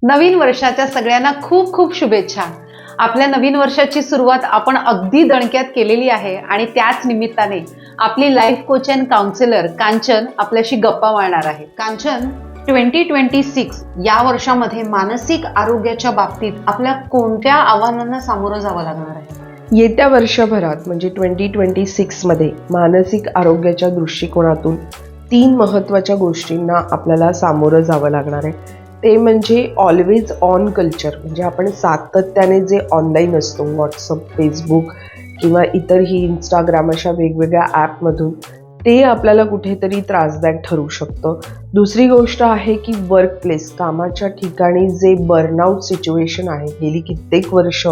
नवीन वर्षाच्या सगळ्यांना खूप खूप शुभेच्छा. आपल्या नवीन वर्षाची सुरुवात आपण अगदी दणक्यात केलेली आहे आणि त्याच निमित्ताने आपली life coach and counsellor Kanchan आपल्याशी गप्पा मारणार आहे. कांचन, 2026 या वर्षामध्ये मानसिक आरोग्याच्या बाबतीत आपल्या कोणत्या आव्हानांना सामोरं जावं लागणार आहे? येत्या वर्षभरात म्हणजे 2026 मध्ये मानसिक आरोग्याच्या दृष्टिकोनातून 3 महत्त्वाच्या गोष्टींना आपल्याला सामोरं जावं लागणार आहे. ते म्हणजे ऑलवेज ऑन कल्चर, म्हणजे आपण सातत्याने जे ऑनलाईन असतो व्हॉट्सअप, फेसबुक किंवा इतरही इंस्टाग्राम अशा वेगवेगळ्या ॲपमधून, ते आपल्याला कुठेतरी त्रासदायक ठरू शकतं. दुसरी गोष्ट आहे की वर्क प्लेस, कामाच्या ठिकाणी जे बर्नआउट सिच्युएशन आहे, गेली कित्येक वर्ष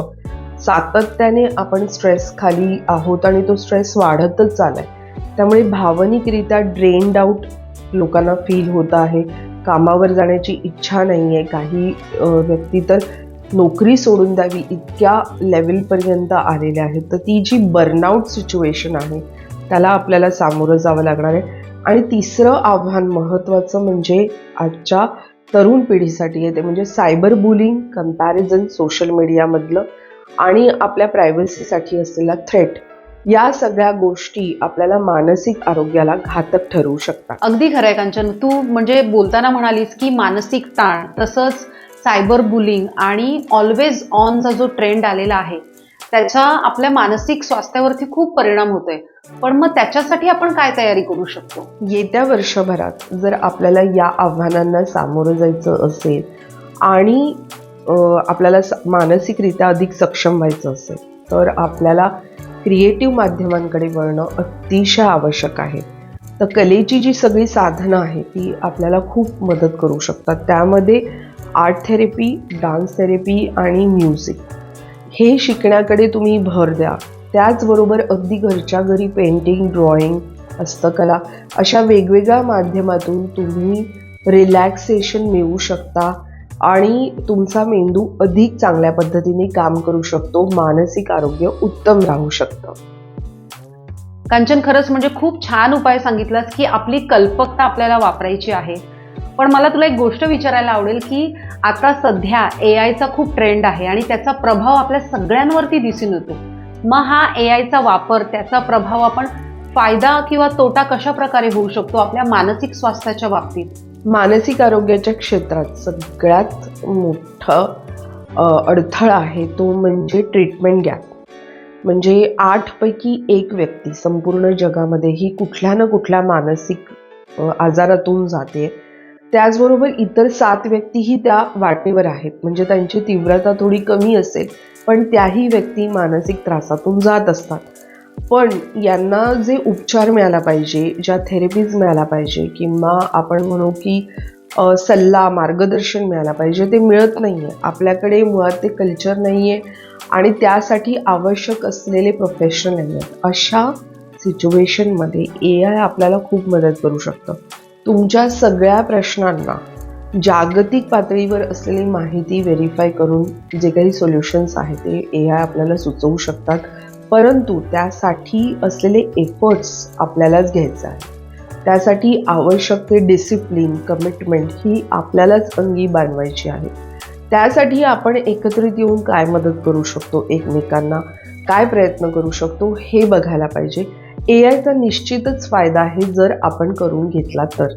सातत्याने आपण स्ट्रेस खाली आहोत आणि तो स्ट्रेस वाढतच चाललाय. त्यामुळे भावनिकरित्या ड्रेन्ड आउट लोकांना फील होत आहे. कामावर जाण्याची इच्छा नाही आहे. काही व्यक्ती तर नोकरी सोडून द्यावी इतक्या लेवलपर्यंत आलेल्या आहेत. तर ती जी बर्नआउट सिच्युएशन आहे त्याला आपल्याला सामोरं जावं लागणार आहे. आणि तिसरं आव्हान महत्त्वाचं म्हणजे आजच्या तरुण पिढीसाठी आहे, ते म्हणजे सायबर बुलिंग, कंपॅरिझन सोशल मीडियामधलं आणि आपल्या प्रायव्हसीसाठी असलेला थ्रेट. या सगळ्या गोष्टी आपल्याला मानसिक आरोग्याला घातक ठरवू शकतात. अगदी खरंय कांचन, तू म्हणजे बोलताना म्हणालीस की मानसिक ताण, तसंच सायबर बुलिंग आणि ऑलवेज ऑनचा जो ट्रेंड आलेला आहे त्याचा आपल्या मानसिक स्वास्थ्यावरती खूप परिणाम होतोय. पण मग त्याच्यासाठी आपण काय तयारी करू शकतो? येत्या वर्षभरात जर आपल्याला या आव्हानांना सामोरं जायचं असेल आणि आपल्याला मानसिकरित्या अधिक सक्षम व्हायचं असेल, तर आपल्याला क्रिएटिव्ह माध्यमांकडे वळणं अतिशय आवश्यक आहे. तर कलेची जी सगळी साधनं आहेत ती आपल्याला खूप मदत करू शकतात. त्यामध्ये आर्ट थेरपी, डान्स थेरपी आणि म्युझिक हे शिकण्याकडे तुम्ही भर द्या. त्याचबरोबर अगदी घरच्या घरी पेंटिंग, ड्रॉइंग, हस्तकला अशा वेगवेगळ्या माध्यमातून तुम्ही रिलॅक्सेशन मिळवू शकता आणि तुमचा मेंदू अधिक चांगल्या पद्धतीने काम करू शकतो. मानसिक आरोग्य उत्तम राहू शकतं. कांचन, खरंच म्हणजे खूप छान उपाय सांगितलास की आपली कल्पकता आपल्याला वापरायची आहे. पण मला तुला एक गोष्ट विचारायला आवडेल की आता सध्या एआयचा खूप ट्रेंड आहे आणि त्याचा प्रभाव आपल्या सगळ्यांवरती दिसून येतो. मग हा एआयचा वापर, त्याचा प्रभाव आपण फायदा किंवा तोटा कशा प्रकारे होऊ शकतो आपल्या मानसिक स्वास्थ्याच्या बाबतीत? मानसिक आरोग्याच्या क्षेत्रात सगळ्यात मोठं अडथळा आहे तो म्हणजे ट्रीटमेंट गॅप. म्हणजे 8 पैकी 1 व्यक्ती संपूर्ण जगामध्ये ही कुठल्या ना कुठल्या मानसिक आजारातून जाते. त्याचबरोबर इतर 7 व्यक्तीही त्या वाटेवर आहेत, म्हणजे त्यांची तीव्रता थोडी कमी असेल पण त्याही व्यक्ती मानसिक त्रासातून जात असतात. पण यांना जे उपचार मिळाला पाहिजे, ज्या थेरपीज मिळायला पाहिजे किंवा आपण म्हणू की सल्ला, मार्गदर्शन मिळायला पाहिजे, ते मिळत नाही आहे. आपल्याकडे मुळात ते कल्चर नाही आहे आणि त्यासाठी आवश्यक असलेले प्रोफेशनल नाही आहेत. अशा सिच्युएशनमध्ये AI आपल्याला खूप मदत करू शकतं. तुमच्या सगळ्या प्रश्नांना जागतिक पातळीवर असलेली माहिती व्हेरीफाय करून जे काही सोल्युशन्स आहेत ते AI आपल्याला सुचवू शकतात. परंतु त्यासाठी असलेले एफर्ट्स आपल्यालाच घ्यायचं आहे. त्यासाठी आवश्यक ते डिसिप्लिन, कमिटमेंट ही आपल्यालाच अंगी बांधवायची आहे. त्यासाठी आपण एकत्रित येऊन काय मदत करू शकतो, एकमेकांना काय प्रयत्न करू शकतो हे बघायला पाहिजे. AIचा निश्चितच फायदा आहे जर आपण करून घेतला तर.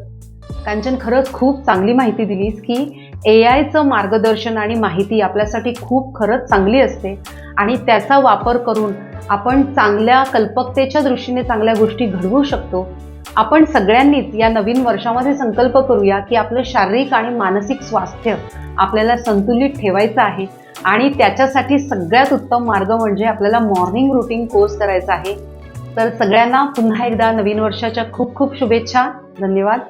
कांचन, खरंच खूप चांगली माहिती दिलीस की एआयचं मार्गदर्शन आणि माहिती आपल्यासाठी खूप खरंच चांगली असते आणि त्याचा वापर करून आपण चांगल्या कल्पकतेच्या दृष्टीने चांगल्या गोष्टी घडवू शकतो. आपण सगळ्यांनीच या नवीन वर्षामध्ये संकल्प करूया की आपलं शारीरिक आणि मानसिक स्वास्थ्य आपल्याला संतुलित ठेवायचं आहे आणि त्याच्यासाठी सगळ्यात उत्तम मार्ग म्हणजे आपल्याला मॉर्निंग रुटीन कोर्स करायचा आहे. तर सगळ्यांना पुन्हा एकदा नवीन वर्षाच्या खूप खूप शुभेच्छा. धन्यवाद.